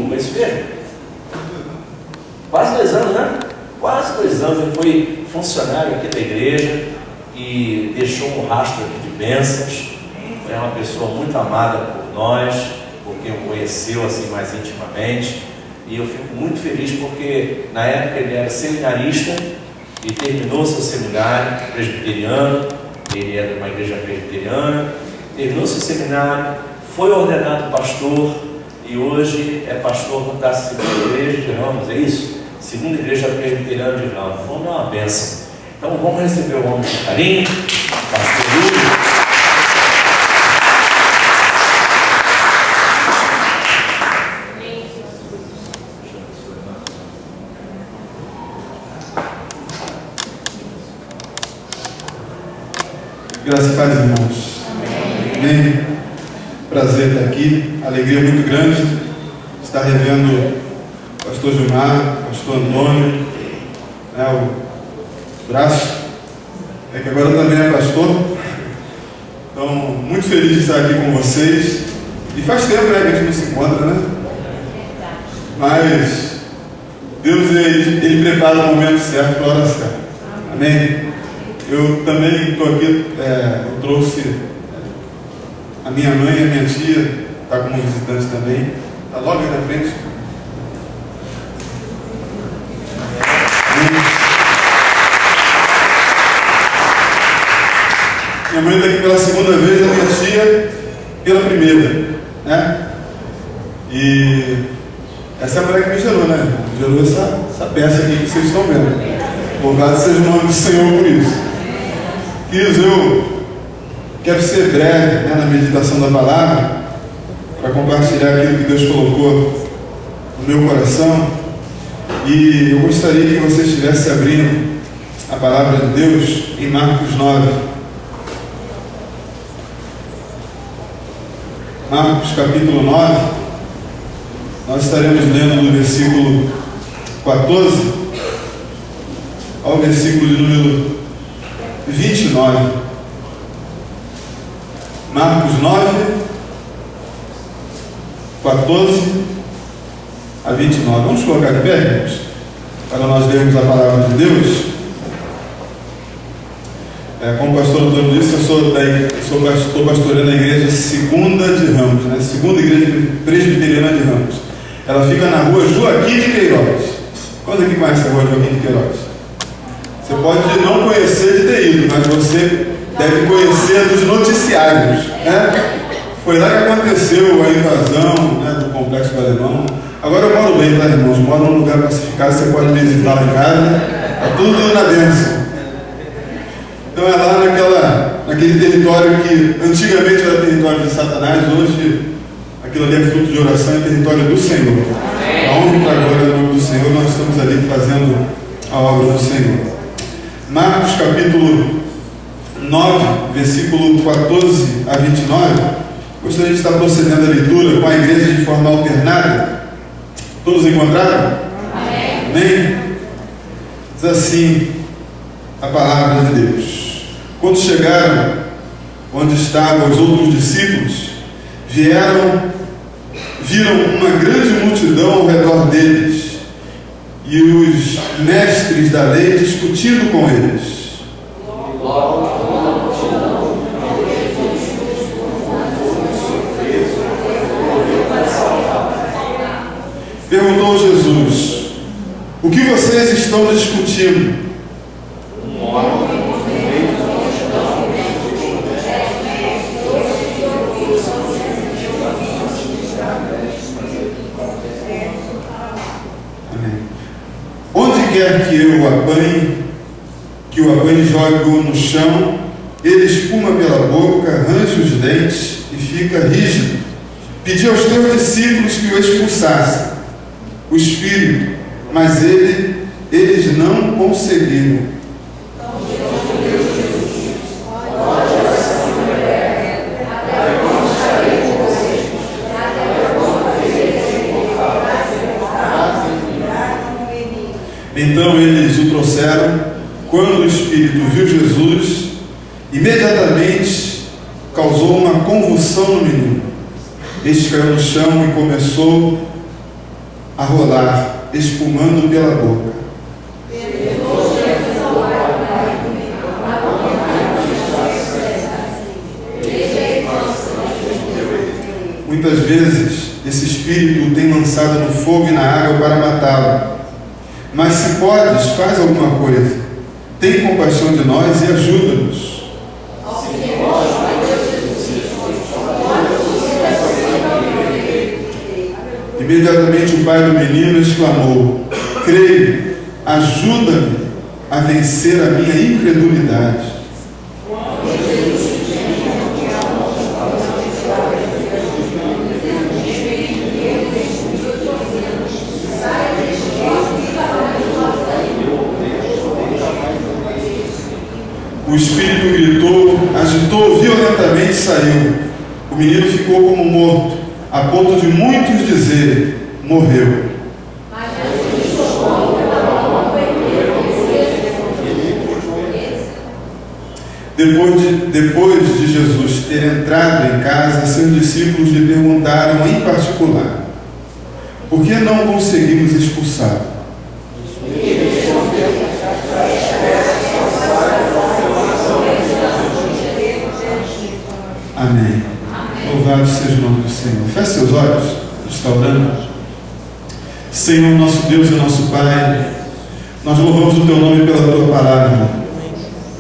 domingo, é isso mesmo? Quase 2 anos, né? Quase 2 anos. Ele foi funcionário aqui da igreja e deixou um rastro aqui de bênçãos. É uma pessoa muito amada por nós, porque o conheceu assim mais intimamente. E eu fico muito feliz porque na época ele era seminarista e terminou seu seminário presbiteriano. Ele é de uma igreja presbiteriana, terminou seu seminário, foi ordenado pastor e hoje é pastor da segunda igreja de Ramos, é isso? Segunda igreja presbiteriana de Ramos. Vamos dar uma bênção. Então vamos receber o homem com carinho, pastor Lúcio. Graças a Deus, irmãos. Amém. Prazer estar aqui. Alegria muito grande estar revendo o pastor Gilmar, o pastor Antônio, o braço. É que agora também é pastor. Então, muito feliz de estar aqui com vocês. E faz tempo, né, que a gente não se encontra, né? Mas Deus, ele prepara o momento certo para a hora certa. Amém. Eu também estou aqui, eu trouxe a minha mãe e a minha tia, está como visitante também, está logo aí na frente. Minha mãe está aqui pela segunda vez, a minha tia pela primeira, né? E essa é a mulher que me gerou, né? Gerou essa peça aqui que vocês estão vendo. Louvado seja o nome do Senhor por isso. Queridos, eu quero ser breve, né, na meditação da palavra, para compartilhar aquilo que Deus colocou no meu coração. E eu gostaria que você estivesse abrindo a palavra de Deus em Marcos 9. Marcos capítulo 9. Nós estaremos lendo do versículo 14 ao versículo de número 29. Marcos 9, 14 a 29. Vamos colocar de pé, irmãos, para nós lermos a palavra de Deus. Como o pastor Antônio disse, eu estou pastoreando a igreja Segunda de Ramos, né? Segunda igreja presbiteriana de Ramos. Ela fica na rua Joaquim de Queiroz. Quantos aqui conhece a rua Joaquim de Queiroz? Você pode não conhecer de ter ido, mas você deve conhecer dos noticiários, né? Foi lá que aconteceu a invasão, né, do Complexo do Alemão. Agora eu moro bem, tá, irmãos? Moro num lugar pacificado, você pode me visitar lá em casa. Está tudo na bênção. Então é lá naquele território que antigamente era território de Satanás, hoje aquilo ali é fruto de oração, é território do Senhor. A honra e a glória do nome do Senhor, nós estamos ali fazendo a obra do Senhor. Marcos capítulo 9, versículo 14 a 29. Gostaria de estar procedendo a leitura com a igreja de forma alternada. Todos encontraram? Amém. Amém? Diz assim a palavra de Deus: quando chegaram onde estavam os outros discípulos, viram uma grande multidão ao redor deles e os mestres da lei discutindo com eles. Perguntou Jesus: o que vocês estão discutindo? Onde quer que eu o apanhe, que o apanhe, jogue-o no chão, ele espuma pela boca, arranja os dentes e fica rígido. Pedi aos teus discípulos que o expulsassem, o espírito, mas eles não conseguiram. Então eles o trouxeram. Quando o espírito viu Jesus, imediatamente causou uma convulsão no menino. Este caiu no chão e começou a rolar, espumando pela boca. Muitas vezes, esse espírito o tem lançado no fogo e na água para matá-lo. Mas se podes, faz alguma coisa. Tem compaixão de nós e ajuda-nos. Imediatamente o pai do menino exclamou: creio, ajuda-me a vencer a minha incredulidade. O espírito gritou, agitou violentamente e saiu. O menino ficou como morto, a ponto de muitos dizerem: morreu. Depois de Jesus ter entrado em casa, seus discípulos lhe perguntaram em particular: por que não conseguimos expulsá-lo? Amém. Louvado seja o nome do Senhor. Feche seus olhos, está orando. Senhor, nosso Deus e nosso Pai, nós louvamos o Teu nome pela Tua palavra.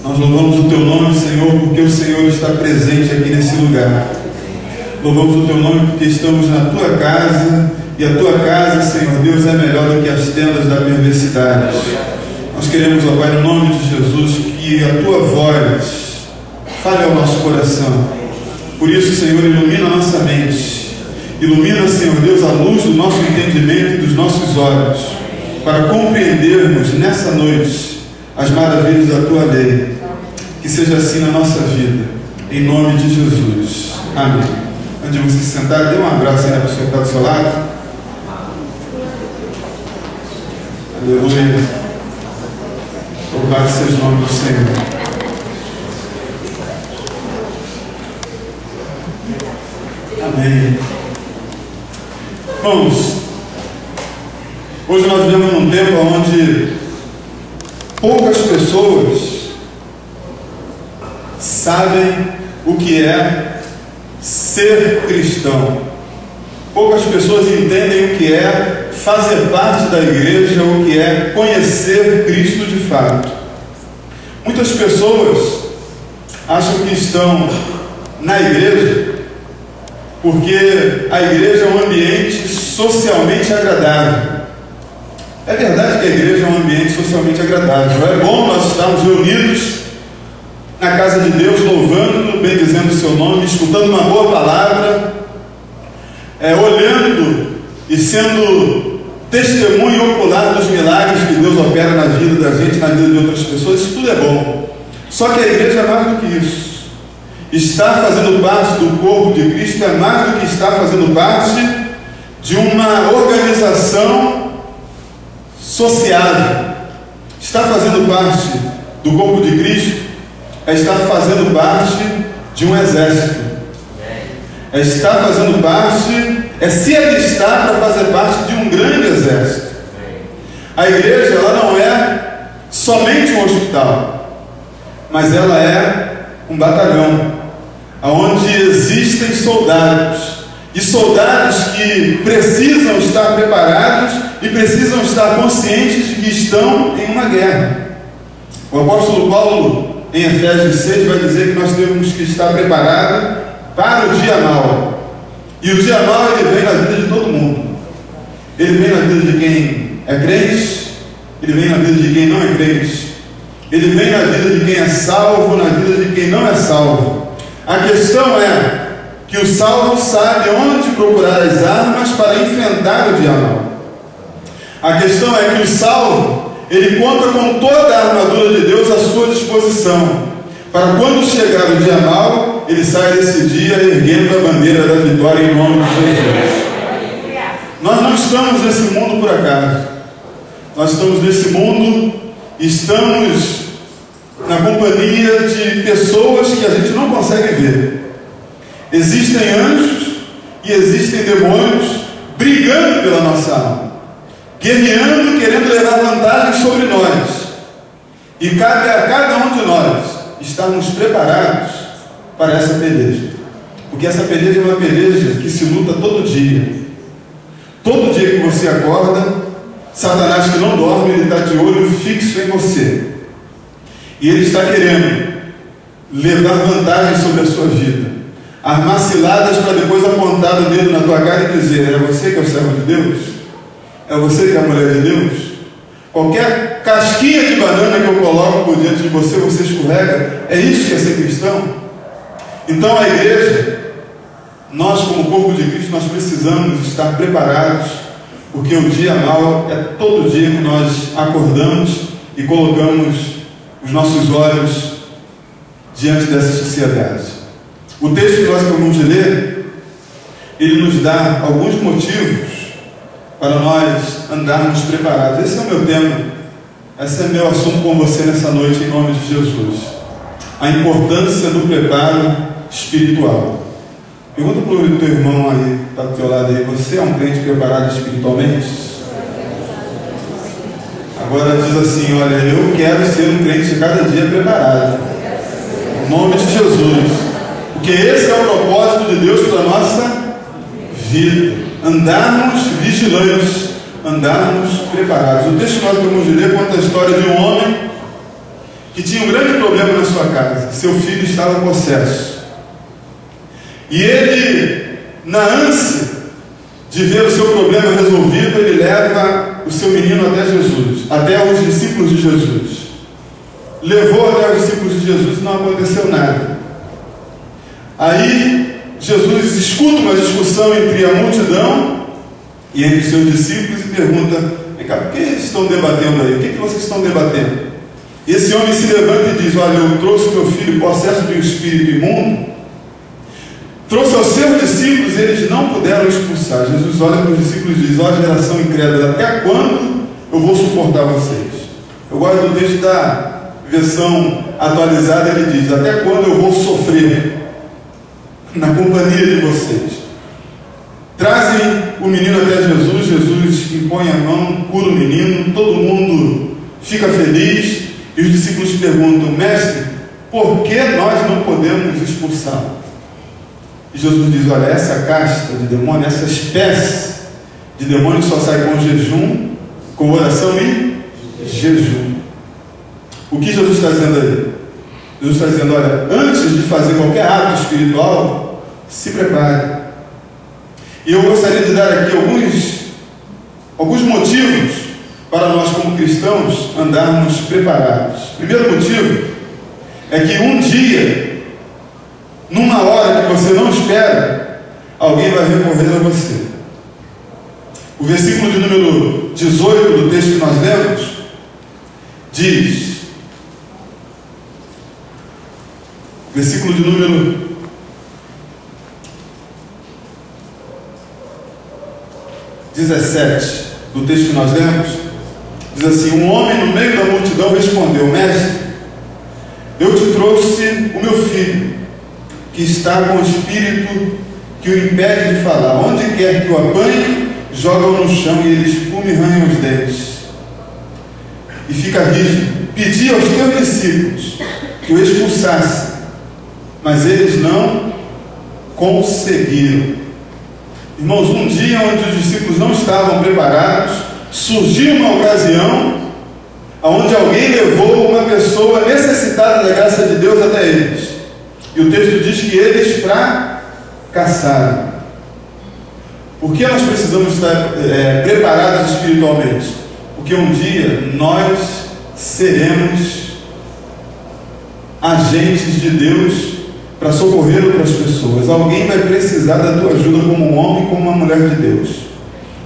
Nós louvamos o Teu nome, Senhor, porque o Senhor está presente aqui nesse lugar. Louvamos o Teu nome porque estamos na Tua casa, e a Tua casa, Senhor Deus, é melhor do que as tendas da perversidade. Nós queremos, ó Pai, no nome de Jesus, que a Tua voz fale ao nosso coração. Por isso, Senhor, ilumina a nossa mente. Ilumina, Senhor Deus, a luz do nosso entendimento e dos nossos olhos, para compreendermos nessa noite as maravilhas da Tua lei. Que seja assim na nossa vida, em nome de Jesus. Amém. Onde você se sentar, dê um abraço aí na pessoa que está do seu lado. Aleluia. Louvado seja o nome do Senhor. Amém. Irmãos, hoje nós vivemos num tempo onde poucas pessoas sabem o que é ser cristão. Poucas pessoas entendem o que é fazer parte da igreja, o que é conhecer Cristo de fato. Muitas pessoas acham que estão na igreja porque a igreja é um ambiente socialmente agradável. É verdade que a igreja é um ambiente socialmente agradável. É bom nós estarmos reunidos na casa de Deus, louvando, bendizendo o seu nome, escutando uma boa palavra, olhando e sendo testemunho ocular dos milagres que Deus opera na vida da gente, na vida de outras pessoas. Isso tudo é bom. Só que a igreja é mais do que isso. Estar fazendo parte do corpo de Cristo é mais do que estar fazendo parte de uma organização sociável. Estar fazendo parte do corpo de Cristo é estar fazendo parte de um exército. É estar fazendo parte, é se alistar para fazer parte de um grande exército. A igreja, ela não é somente um hospital, mas ela é um batalhão, onde existem soldados, e soldados que precisam estar preparados e precisam estar conscientes de que estão em uma guerra. O apóstolo Paulo, em Efésios 6, vai dizer que nós temos que estar preparados para o dia mau. E o dia mau, ele vem na vida de todo mundo. Ele vem na vida de quem é crente, ele vem na vida de quem não é crente, ele vem na vida de quem é salvo, na vida de quem não é salvo. A questão é que o salvo sabe onde procurar as armas para enfrentar o dia mau. A questão é que o salvo, ele conta com toda a armadura de Deus à sua disposição, para quando chegar o dia mau, ele sai desse dia erguendo a bandeira da vitória em nome de Jesus. Nós não estamos nesse mundo por acaso. Nós estamos nesse mundo, estamos na companhia de pessoas que a gente não consegue ver. Existem anjos e existem demônios brigando pela nossa alma. guerreando, querendo levar vantagem sobre nós. E cabe a cada um de nós estarmos preparados para essa peleja. Porque essa peleja é uma peleja que se luta todo dia. Todo dia que você acorda, Satanás, que não dorme, ele está de olho fixo em você. E ele está querendo levar vantagem sobre a sua vida. Armar ciladas para depois apontar o dedo na tua cara e dizer: é você que é o servo de Deus? É você que é a mulher de Deus? Qualquer casquinha de banana que eu coloco por diante de você, você escorrega. É isso que é ser cristão? Então a igreja, nós como corpo de Cristo, nós precisamos estar preparados, porque o dia mau é todo dia que nós acordamos e colocamos os nossos olhos diante dessa sociedade. O texto que nós acabamos de ler, ele nos dá alguns motivos para nós andarmos preparados. Esse é o meu tema, esse é o meu assunto com você nessa noite, em nome de Jesus. A importância do preparo espiritual. Pergunta para o teu irmão aí, está do teu lado aí: você é um crente preparado espiritualmente? Agora diz assim: olha, eu quero ser um crente cada dia preparado, em nome de Jesus, porque esse é o propósito de Deus para a nossa vida. Andarmos vigilantes, andarmos preparados. O texto que nós vamos ler conta a história de um homem que tinha um grande problema na sua casa. Seu filho estava possesso. E ele, na ânsia de ver o seu problema resolvido, ele leva o seu menino até Jesus, até os discípulos de Jesus. Levou até os discípulos de Jesus e não aconteceu nada. Aí Jesus escuta uma discussão entre a multidão e entre os seus discípulos e pergunta: vem cá, o que eles estão debatendo aí? O que vocês estão debatendo? Esse homem se levanta e diz: olha, eu trouxe meu filho possesso de um espírito imundo, trouxe aos seus discípulos e eles não puderam expulsar. Jesus olha para os discípulos e diz: ó geração incrédula, até quando eu vou suportar vocês? Eu gosto do texto da versão atualizada, ele diz: até quando eu vou sofrer na companhia de vocês? Trazem o menino até Jesus. Jesus impõe a mão, cura o menino, todo mundo fica feliz, e os discípulos perguntam: mestre, por que nós não podemos expulsá-lo? E Jesus diz: olha, essa casta de demônio, essa espécie de demônio só sai com jejum, com oração e jejum. O que Jesus está dizendo aí? Jesus está dizendo: olha, antes de fazer qualquer ato espiritual, se prepare. E eu gostaria de dar aqui alguns motivos para nós como cristãos andarmos preparados. Primeiro motivo é que um dia, numa hora que você não espera, alguém vai recorrer a você. O versículo de número 18 do texto que nós lemos diz, versículo de número 17 do texto que nós lemos, diz assim: um homem no meio da multidão respondeu: mestre, eu te trouxe o meu filho, que está com o espírito que o impede de falar. Onde quer que o apanhe, joga-o no chão e ele espume e arranha os dentes e fica rígido. Pedi aos teus discípulos que o expulsassem, mas eles não conseguiram. Irmãos, um dia onde os discípulos não estavam preparados, surgiu uma ocasião onde alguém levou uma pessoa necessitada da graça de Deus até eles. E o texto diz que eles fracassaram. Por que nós precisamos estar preparados espiritualmente? Porque um dia nós seremos agentes de Deus para socorrer outras pessoas. Alguém vai precisar da tua ajuda como um homem, como uma mulher de Deus.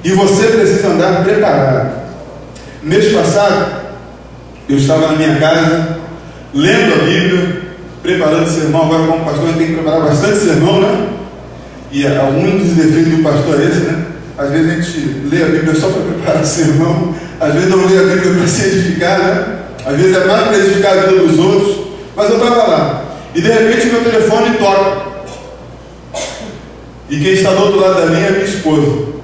E você precisa andar preparado. Mês passado, eu estava na minha casa, lendo a Bíblia, preparando sermão. Agora, como pastor, a gente tem que preparar bastante sermão, né? E um dos defeitos do pastor é esse, né? Às vezes a gente lê a Bíblia só para preparar sermão, às vezes não lê a Bíblia para se edificar, né? Às vezes é mais para edificar a vida dos outros. Mas eu estava lá, e de repente meu telefone toca, e quem está do outro lado da linha é minha esposa.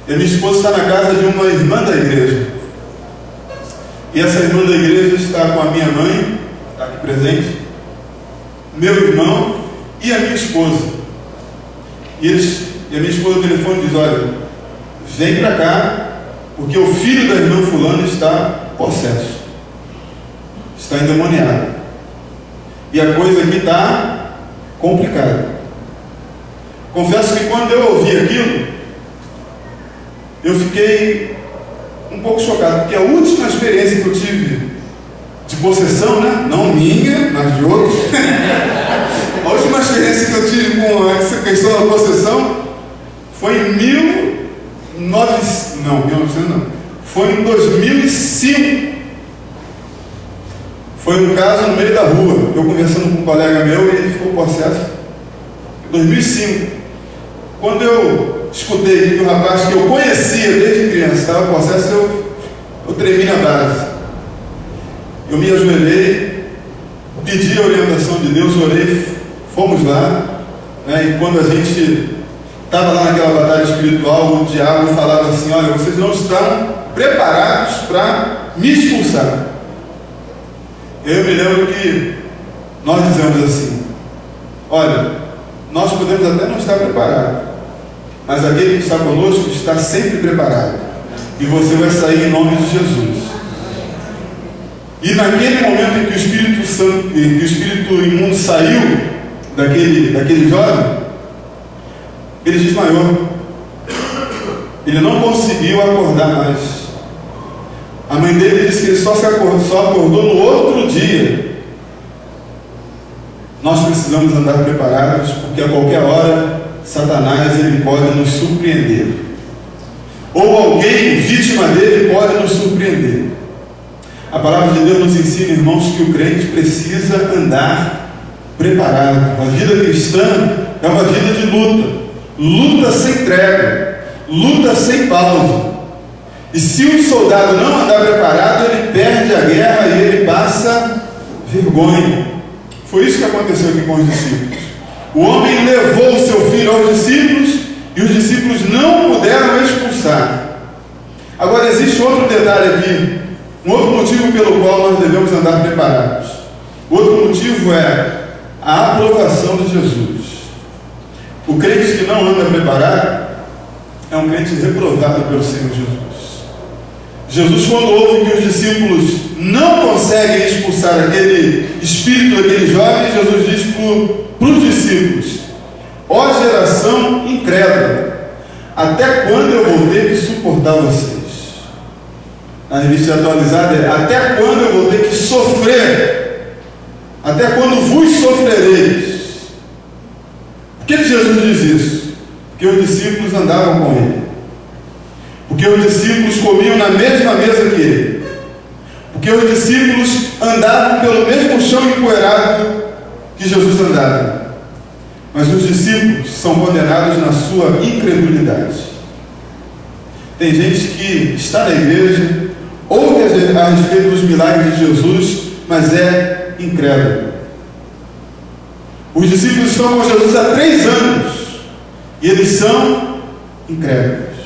E a minha esposa está na casa de uma irmã da igreja. E essa irmã da igreja está com a minha mãe, está aqui presente, meu irmão e a minha esposa. E a minha esposa no telefone diz: olha, vem para cá, porque o filho da irmã fulano está possesso, está endemoniado, e a coisa aqui está complicada. Confesso que quando eu ouvi aquilo, eu fiquei um pouco chocado, porque a última experiência que eu tive de possessão, né? Não minha, mas de outros, a última experiência que eu tive com essa questão da possessão foi em 1900 não, foi em 2005. Foi um caso no meio da rua, eu conversando com um colega meu e ele ficou possesso. 2005, quando eu escutei que o rapaz que eu conhecia desde criança estava possesso, eu tremi na base. Eu me ajoelhei, pedi a orientação de Deus, orei, fomos lá, né, e quando a gente estava lá naquela batalha espiritual, o diabo falava assim: olha, vocês não estão preparados para me expulsar. Eu me lembro que nós dizemos assim: olha, nós podemos até não estar preparados, mas aquele que está conosco está sempre preparado, e você vai sair em nome de Jesus. E naquele momento em que o Espírito Santo, que o Espírito imundo saiu daquele jovem, ele desmaiou. Ele não conseguiu acordar mais. A mãe dele disse que ele só acordou no outro dia. Nós precisamos andar preparados, porque a qualquer hora Satanás ele pode nos surpreender, ou alguém vítima dele pode nos surpreender. A palavra de Deus nos ensina, irmãos, que o crente precisa andar preparado. A vida cristã é uma vida de luta, luta sem trégua, luta sem pausa. E se o soldado não andar preparado, ele perde a guerra e ele passa vergonha. Foi isso que aconteceu aqui com os discípulos. O homem levou o seu filho aos discípulos e os discípulos não puderam expulsar. Agora existe outro detalhe aqui, um outro motivo pelo qual nós devemos andar preparados. O outro motivo é a aprovação de Jesus. O crente que não anda preparado é um crente reprovado pelo Senhor Jesus. Jesus, quando ouve que os discípulos não conseguem expulsar aquele espírito daquele jovem, Jesus diz para os discípulos: ó geração incrédula, até quando eu vou ter que suportar vocês? Na revista atualizada é: até quando eu vou ter que sofrer? Até quando vos sofrereis? Por que Jesus diz isso? Porque os discípulos andavam com ele, porque os discípulos comiam na mesma mesa que ele, porque os discípulos andavam pelo mesmo chão empoeirado que Jesus andava. Mas os discípulos são condenados na sua incredulidade. Tem gente que está na igreja, ouve a respeito dos milagres de Jesus, mas é incrédulo. Os discípulos estão com Jesus há 3 anos e eles são incrédulos.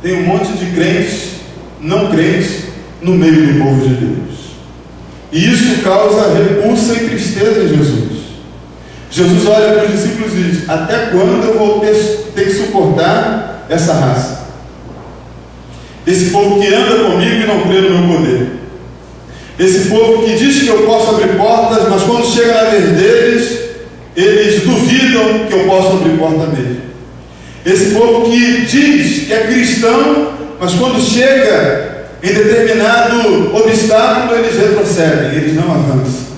Tem um monte de crentes, não crentes, no meio do povo de Deus. E isso causa repulsa e tristeza em Jesus. Jesus olha para os discípulos e diz: até quando eu vou ter que suportar essa raça? Esse povo que anda comigo e não crê no meu poder. Esse povo que diz que eu posso abrir portas, mas quando chega na vez deles, eles duvidam que eu posso abrir porta mesmo. Esse povo que diz que é cristão, mas quando chega em determinado obstáculo, eles retrocedem, eles não avançam.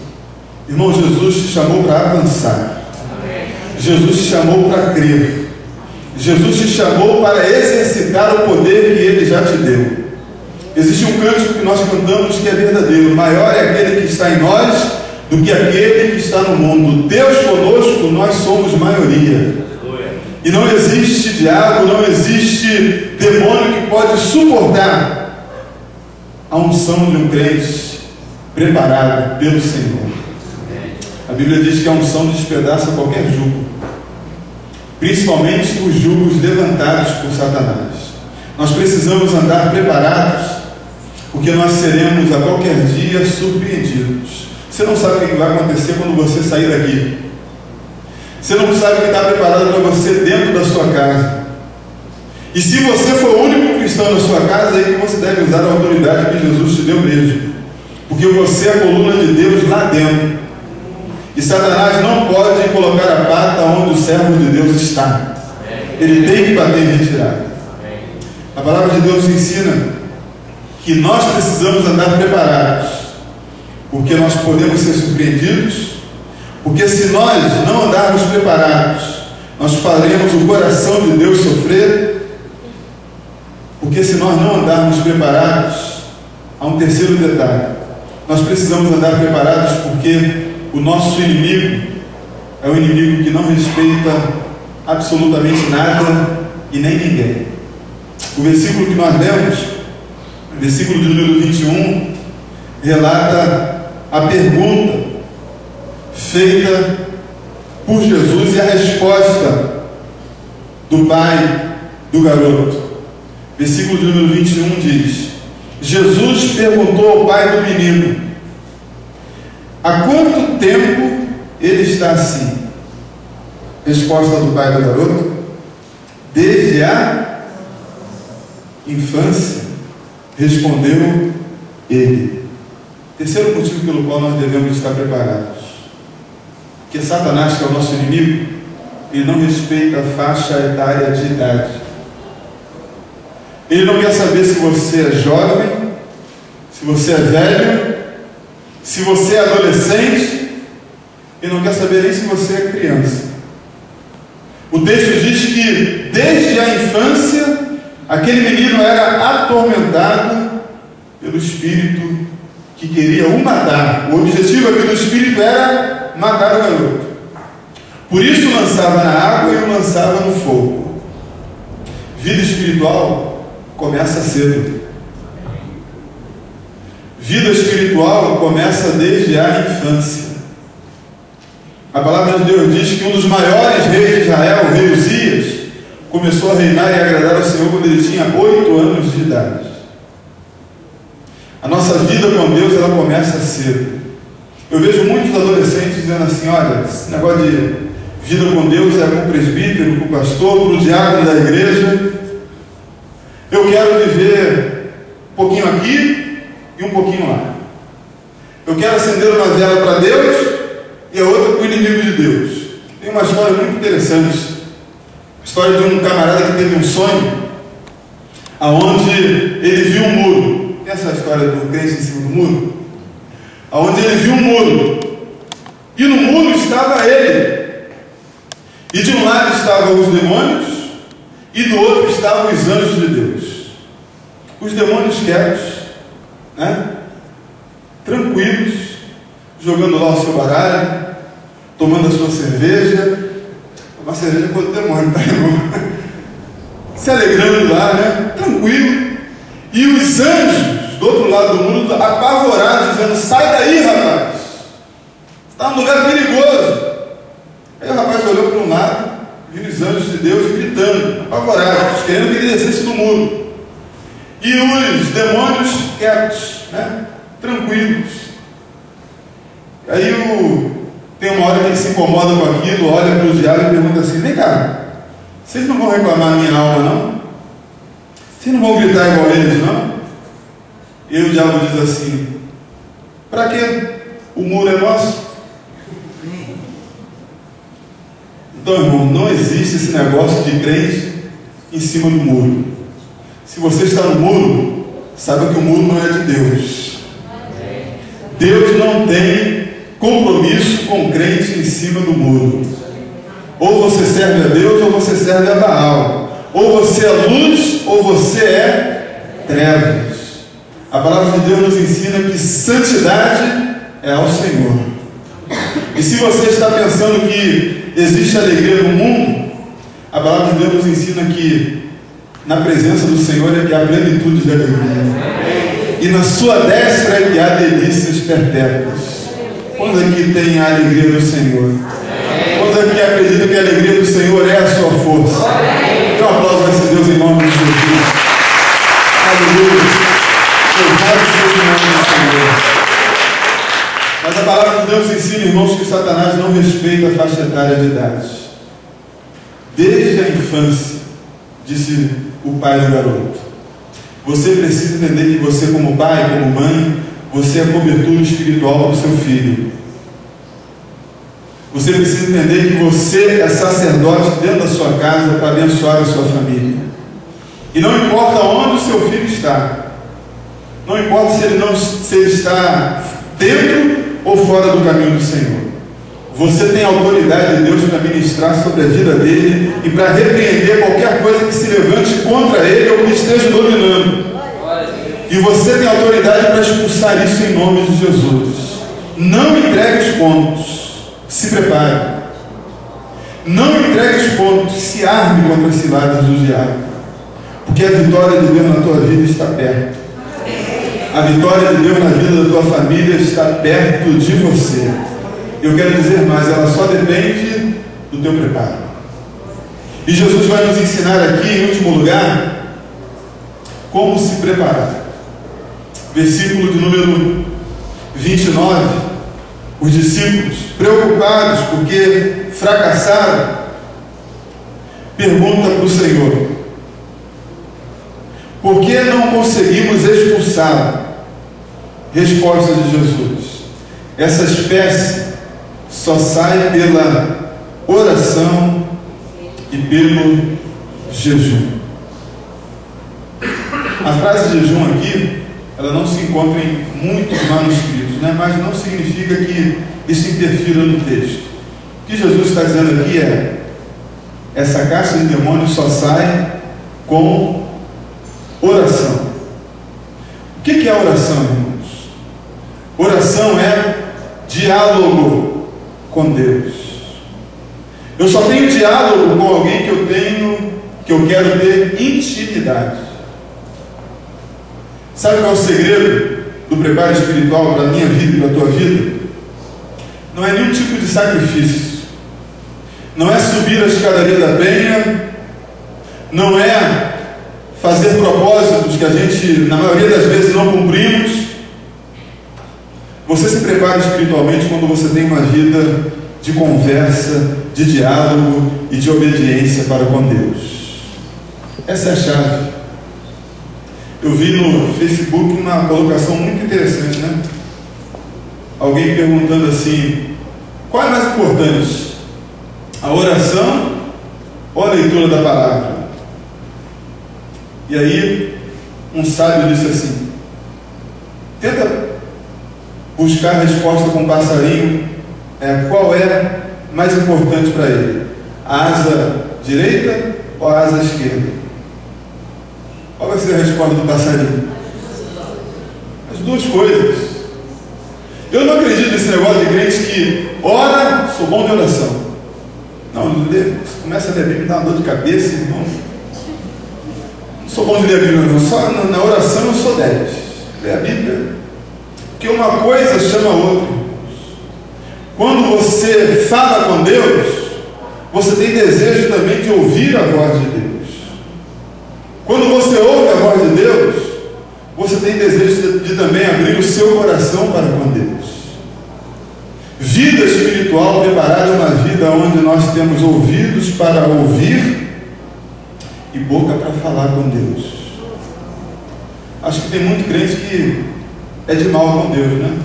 Irmão, Jesus te chamou para avançar. Jesus te chamou para crer. Jesus te chamou para exercitar o poder que Ele já te deu. Existe um cântico que nós cantamos que é verdadeiro: maior é aquele que está em nós do que aquele que está no mundo. Deus conosco, nós somos maioria. E não existe diabo, não existe demônio que pode suportar a unção de um crente preparado pelo Senhor. A Bíblia diz que a unção despedaça qualquer jugo. principalmente os julgos levantados por Satanás. Nós precisamos andar preparados, porque nós seremos a qualquer dia surpreendidos. Você não sabe o que vai acontecer quando você sair daqui. Você não sabe o que está preparado para você dentro da sua casa. E se você for o único cristão na sua casa, é aí que você deve usar a autoridade que Jesus te deu mesmo. Porque você é a coluna de Deus lá dentro. E Satanás não pode colocar a pata onde o servo de Deus está. Ele tem que bater em retirada. A palavra de Deus ensina que nós precisamos andar preparados, porque nós podemos ser surpreendidos, porque se nós não andarmos preparados, nós faremos o coração de Deus sofrer, porque se nós não andarmos preparados, há um terceiro detalhe: nós precisamos andar preparados porque o nosso inimigo é um inimigo que não respeita absolutamente nada e nem ninguém. O versículo que nós lemos, o versículo de número 21, relata a pergunta feita por Jesus e a resposta do pai do garoto. Versículo de número 21 diz: Jesus perguntou ao pai do menino: há quanto tempo ele está assim? Resposta do pai do garoto: desde a infância, respondeu ele. Terceiro motivo pelo qual nós devemos estar preparados: porque Satanás, que é o nosso inimigo, ele não respeita a faixa etária de idade. Ele não quer saber se você é jovem, se você é velho, se você é adolescente. Ele não quer saber nem se você é criança. O texto diz que desde a infância aquele menino era atormentado pelo espírito que queria o matar. O objetivo aqui do espírito era matar o garoto. Por isso o lançava na água e o lançava no fogo. Vida espiritual começa cedo. Vida espiritual começa desde a infância. A palavra de Deus diz que um dos maiores reis de Israel, o rei Uzias, começou a reinar e agradar ao Senhor quando ele tinha 8 anos de idade. A nossa vida com Deus, ela começa cedo. Eu vejo muitos adolescentes dizendo assim: olha, esse negócio de vida com Deus é com o presbítero, com o pastor, com o diácono da igreja. Eu quero viver um pouquinho aqui e um pouquinho lá. Eu quero acender uma vela para Deus e a outra para o inimigo de Deus. Tem uma história muito interessante. A história de um camarada que teve um sonho aonde ele viu um muro. Essa é a história do crente em cima do muro. Aonde ele viu um muro. E no muro estava ele. E de um lado estavam os demônios e do outro estavam os anjos de Deus. Os demônios quietos, né? Tranquilos, jogando lá o seu baralho, tomando a sua cerveja. Uma cerveja com o demônio, tá, irmão? Se alegrando lá, né? Tranquilo. E os anjos do outro lado do muro, apavorados, dizendo: sai daí, rapaz, está num lugar perigoso. Aí o rapaz olhou para um lado, viu os anjos de Deus gritando, apavorados, querendo que ele descesse do muro. E os demônios quietos, né? Tranquilos. Aí tem uma hora que ele se incomoda com aquilo, olha para o diabo e pergunta assim: vem cá, vocês não vão reclamar a minha alma, não? Vocês não vão gritar igual eles, não? E o diabo diz assim: para quê? O muro é nosso. Então, irmão, não existe esse negócio de crente em cima do muro. Se você está no muro, saiba que o muro não é de Deus. Deus não tem compromisso com o crente em cima do muro. Ou você serve a Deus ou você serve a Baal. Ou você é luz ou você é trevas. A palavra de Deus nos ensina que santidade é ao Senhor. E se você está pensando que existe alegria no mundo, a palavra de Deus nos ensina que na presença do Senhor é que há plenitude de alegria. E na sua destra é que há delícias perpétuas. Quando é que tem a alegria do Senhor? Quando quantos aqui acreditam que a alegria do Senhor é a sua força? Dê um aplauso a esse Deus em nome de Jesus. Aleluia. Louvado seja o nome do Senhor. Mas a palavra de Deus ensina, irmãos, que Satanás não respeita a faixa etária de idade. Desde a infância, disse o pai do garoto, você precisa entender que você, como pai, como mãe, você é cobertura espiritual para o seu filho. Você precisa entender que você é sacerdote dentro da sua casa para abençoar a sua família. E não importa onde o seu filho está, não importa se ele está dentro ou fora do caminho do Senhor, você tem autoridade de Deus para ministrar sobre a vida dele e para repreender qualquer coisa que se levante contra ele ou que esteja dominando. E você tem autoridade para expulsar isso em nome de Jesus. Não entregue os pontos. Se prepare. Não entregue os pontos. Se arme contra as ciladas do diabo. Porque a vitória de Deus na tua vida está perto. A vitória de Deus na vida da tua família está perto de você. Eu quero dizer mais, ela só depende do teu preparo. E Jesus vai nos ensinar aqui, em último lugar, como se preparar. Versículo de número 29. Os discípulos, preocupados porque fracassaram, perguntam para o Senhor: por que não conseguimos expulsá-lo? Resposta de Jesus: essa espécie só sai pela oração e pelo jejum. A frase jejum aqui, ela não se encontra em muitos manuscritos, né? Mas não significa que isso interfira no texto. O que Jesus está dizendo aqui é: essa caixa de demônios só sai com oração. O que é oração, irmãos? Oração é diálogo com Deus. Eu só tenho diálogo com alguém que eu quero ter intimidade. Sabe qual é o segredo do preparo espiritual para a minha vida e para a tua vida? Não é nenhum tipo de sacrifício. Não é subir a escadaria da penha. Não é fazer propósitos que a gente, na maioria das vezes, não cumprimos. Você se prepara espiritualmente quando você tem uma vida de conversa, de diálogo e de obediência para com Deus. Essa é a chave. Eu vi no Facebook uma colocação muito interessante, né? Alguém perguntando assim: qual é mais importante, a oração ou a leitura da palavra? E aí um sábio disse assim: tenta buscar a resposta com um passarinho, qual é mais importante para ele, a asa direita ou a asa esquerda? Qual vai ser a resposta do passarinho? As duas coisas. Eu não acredito nesse negócio de crente que ora, sou bom de oração. Não, começa a ler a Bíblia, me dá uma dor de cabeça, irmão. Não sou bom de ler a Bíblia, não. Só na oração eu sou 10. Ler a Bíblia. Porque uma coisa chama a outra. Quando você fala com Deus, você tem desejo também de ouvir a voz de Deus. Quando você ouve a voz de Deus, você tem desejo de também abrir o seu coração para com Deus. Vida espiritual preparada é uma vida onde nós temos ouvidos para ouvir e boca para falar com Deus. Acho que tem muito crente que é de mal com Deus, né?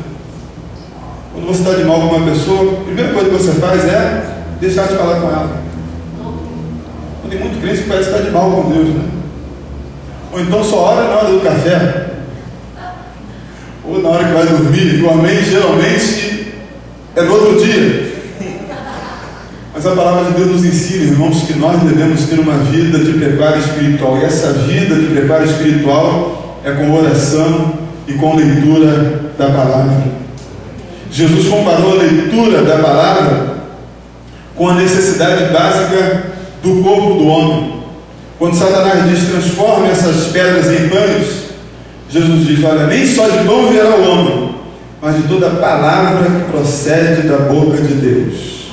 Quando você está de mal com uma pessoa, a primeira coisa que você faz é deixar de falar com ela. Tem muito crente que parece estar de mal com Deus, né? Ou então só ora na hora do café, ou na hora que vai dormir. O amém geralmente é no outro dia. Mas a palavra de Deus nos ensina, irmãos, que nós devemos ter uma vida de preparo espiritual. E essa vida de preparo espiritual é com oração e com leitura da palavra. Jesus comparou a leitura da palavra com a necessidade básica do corpo do homem. Quando Satanás diz: transforme essas pedras em pães, Jesus diz: olha, nem só de pão viverá o homem, mas de toda palavra que procede da boca de Deus.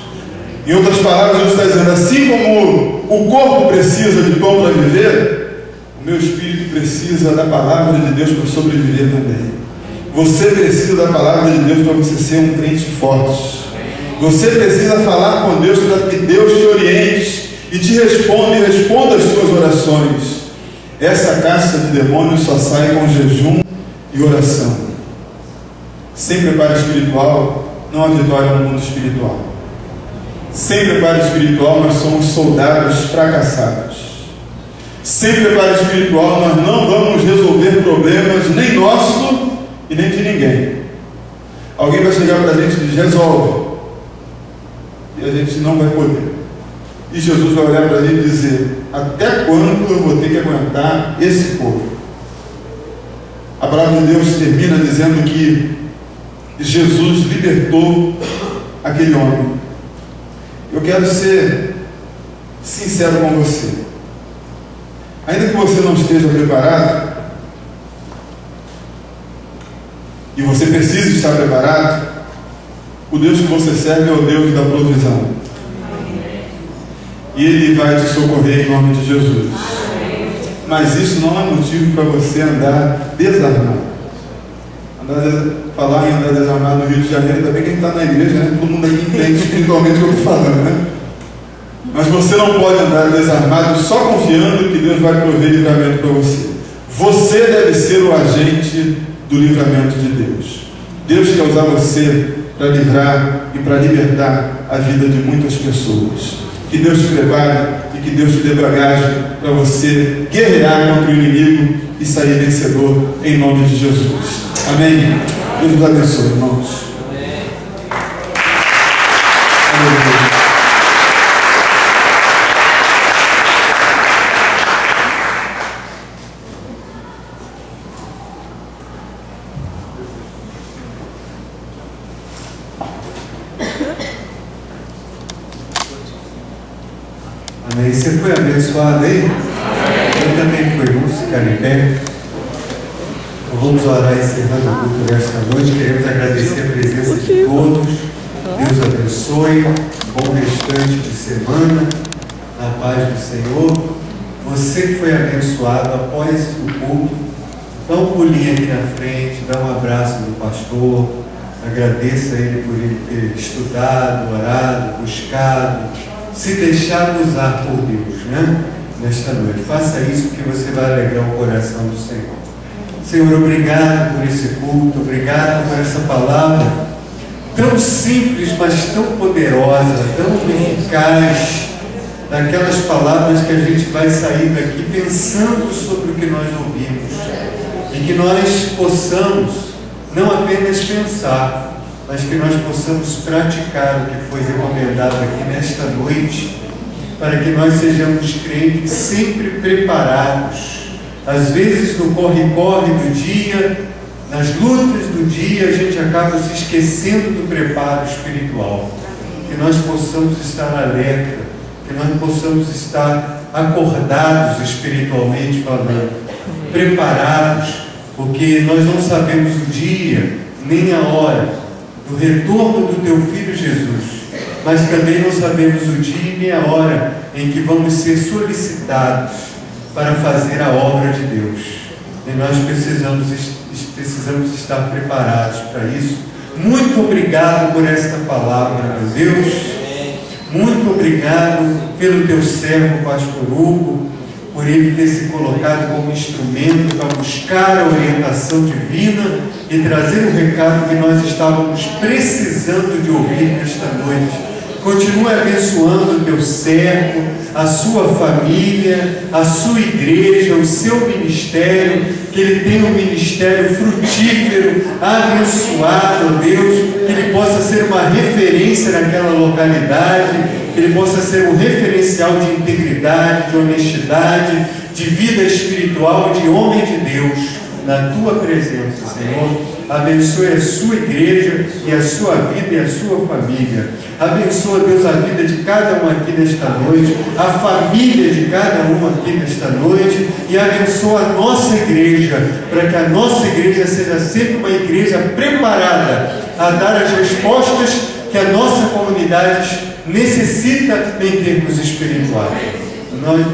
Em outras palavras, Jesus está dizendo, assim como o corpo precisa de pão para viver, o meu espírito precisa da palavra de Deus para sobreviver também. Você precisa da palavra de Deus para você ser um crente forte. Você precisa falar com Deus para que Deus te oriente e te responda as suas orações. Essa caça de demônios só sai com jejum e oração. Sem preparo espiritual, não há vitória no mundo espiritual. Sem preparo espiritual, nós somos soldados fracassados. Sem preparo espiritual, nós não vamos resolver problemas nem nosso e nem de ninguém. Alguém vai chegar para a gente e diz, resolve. E a gente não vai poder. E Jesus vai olhar para a gente e dizer, até quando eu vou ter que aguentar esse povo? A palavra de Deus termina dizendo que Jesus libertou aquele homem. Eu quero ser sincero com você. Ainda que você não esteja preparado, e você precisa estar preparado, o Deus que você serve é o Deus da provisão. E Ele vai te socorrer em nome de Jesus. Mas isso não é motivo para você andar desarmado. Falar em andar desarmado no Rio de Janeiro, também quem está na igreja, né? Todo mundo aqui entende espiritualmente o que eu estou falando, né? Mas você não pode andar desarmado só confiando que Deus vai prover livramento para você. Você deve ser o agente do livramento de Deus. Deus quer usar você para livrar e para libertar a vida de muitas pessoas. Que Deus te prepare e que Deus te dê bagagem para você guerrear contra o inimigo e sair vencedor em nome de Jesus. Amém? Deus nos abençoe, irmãos. Amém. Você foi abençoado aí? Eu também fui. Vamos ficar em pé. Vamos orar encerrando o culto desta noite. Queremos agradecer a presença de todos. Deus abençoe. Bom restante de semana. Na paz do Senhor. Você que foi abençoado após o culto, dá um pulinho aqui na frente, dá um abraço do pastor. Agradeça a ele por ele ter estudado, orado, buscado, se deixar usar por Deus, né? Nesta noite. Faça isso que você vai alegrar o coração do Senhor. Senhor, obrigado por esse culto, obrigado por essa palavra tão simples, mas tão poderosa, tão eficaz, daquelas palavras que a gente vai sair daqui pensando sobre o que nós ouvimos, e que nós possamos não apenas pensar, mas que nós possamos praticar o que foi recomendado aqui nesta noite, para que nós sejamos crentes sempre preparados. Às vezes no corre-corre do dia, nas lutas do dia, a gente acaba se esquecendo do preparo espiritual. Que nós possamos estar alerta, que nós possamos estar acordados espiritualmente falando, preparados, porque nós não sabemos o dia, nem a hora do retorno do Teu Filho Jesus, mas também não sabemos o dia nem a hora em que vamos ser solicitados para fazer a obra de Deus. E nós precisamos estar preparados para isso. Muito obrigado por esta palavra, meu Deus. Muito obrigado pelo Teu servo, pastor Hugo, por ele ter se colocado como instrumento para buscar a orientação divina e trazer o recado que nós estávamos precisando de ouvir nesta noite. Continue abençoando o Teu servo, a sua família, a sua igreja, o seu ministério, que ele tenha um ministério frutífero, abençoado, Deus, que ele possa ser uma referência naquela localidade, que ele possa ser um referencial de integridade, de honestidade, de vida espiritual, de homem de Deus, na Tua presença, Senhor. Abençoe a sua igreja e a sua vida e a sua família. Abençoa, Deus, a vida de cada um aqui nesta noite, a família de cada um aqui nesta noite, e abençoa a nossa igreja, para que a nossa igreja seja sempre uma igreja preparada a dar as respostas que a nossa comunidade necessita em termos espirituais.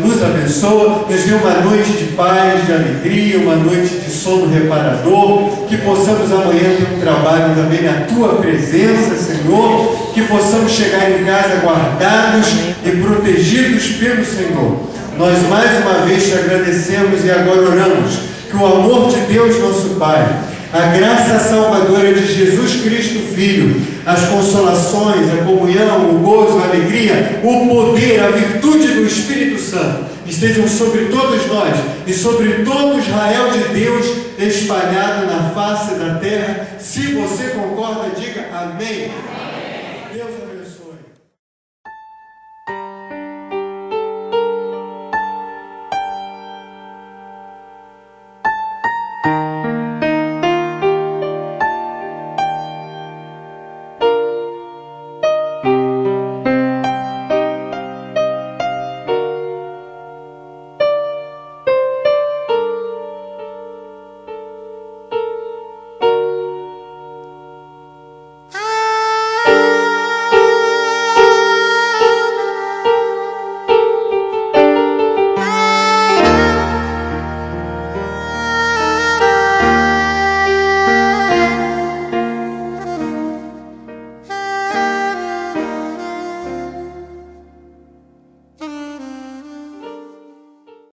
Nos abençoa, nos dê uma noite de paz, de alegria, uma noite de sono reparador, que possamos amanhã ter um trabalho também na Tua presença, Senhor, que possamos chegar em casa guardados e protegidos pelo Senhor. Nós mais uma vez te agradecemos e agora oramos que o amor de Deus, nosso Pai, a graça salvadora de Jesus Cristo, Filho, as consolações, a comunhão, o gozo, a alegria, o poder, a virtude do Espírito Santo estejam sobre todos nós e sobre todo Israel de Deus espalhado na face da terra. Se você concorda, diga amém. Deus